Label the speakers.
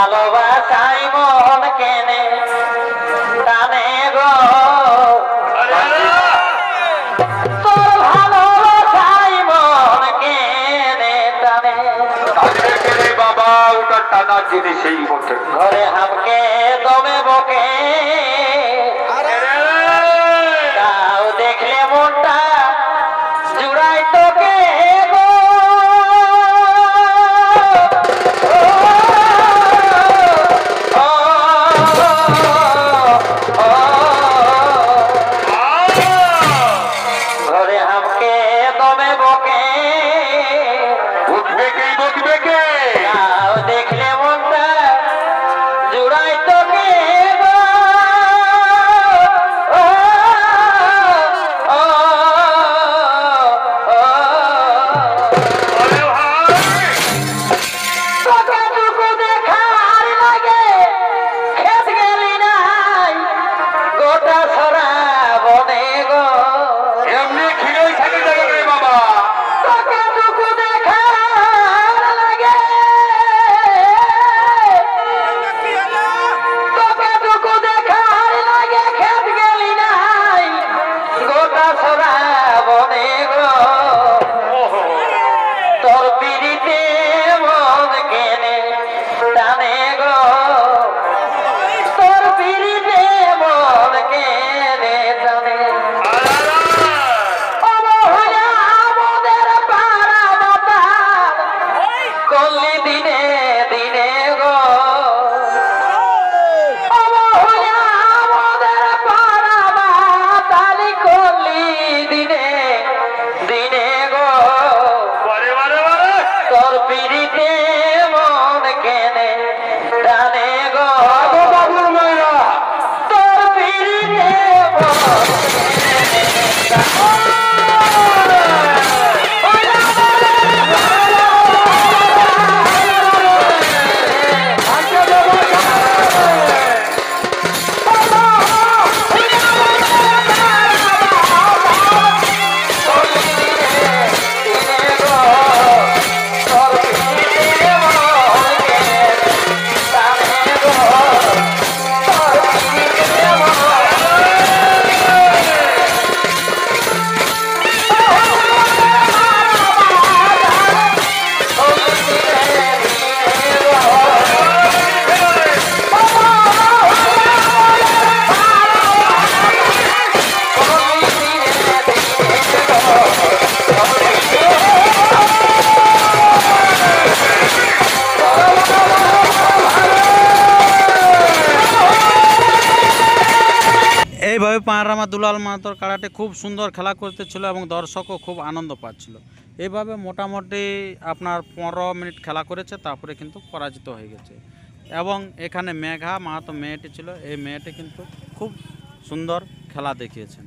Speaker 1: ভালোবাসাই মন কেনে টানে গো তোর ভালোবাসাই মন কেনে টানে
Speaker 2: বাবা ওটা টানা জিনিসই বটে
Speaker 1: ঘরে হামকে দমে বকে তাও দেখলে মনটা জুড়াই তোকে গো ঘরে হামকে দমে বকে
Speaker 2: উঠবে কে বকবে কে
Speaker 1: তাও দেখলে মনটা জুড়াই তোকে গো তোকেটুকু দেখার লাগে খেত গেলি নাই গোটা সরা বনে গো
Speaker 2: এমনি খিরেই থাকে যাবে রে বাবা
Speaker 1: তোকেটুকু দেখার লাগে তোকেটুকু দেখার লাগে খেত গেলি নাই গোটা সরা বনে গো তোর পিড়িতে মন কেনে টানে গো তোর পিড়িতে মন কেনে টানে অবহেলা আমাদের পাড়া মাতাল করলি দিনে দিনে গো অবহেলা আমাদের পাড়া মাতাল করলি দিনে দিনে গো
Speaker 2: বারে বারে বারে
Speaker 1: তোর পিড়িতে মন কেনে টানে গো
Speaker 2: বাবুর মায়েরা
Speaker 1: তোর পিড়িতে মন কেনে
Speaker 3: এইভাবে পাঁড়ারামা দুলাল মাহাতোর কাড়াটি খুব সুন্দর খেলা করতেছিল এবং দর্শকও খুব আনন্দ পাচ্ছিল। এইভাবে মোটামুটি আপনার 15 মিনিট খেলা করেছে, তারপরে কিন্তু পরাজিত হয়ে গেছে। এবং এখানে মেঘা মাহাতো মেয়েটি ছিল, এই মেয়েটি কিন্তু খুব সুন্দর খেলা দেখিয়েছেন।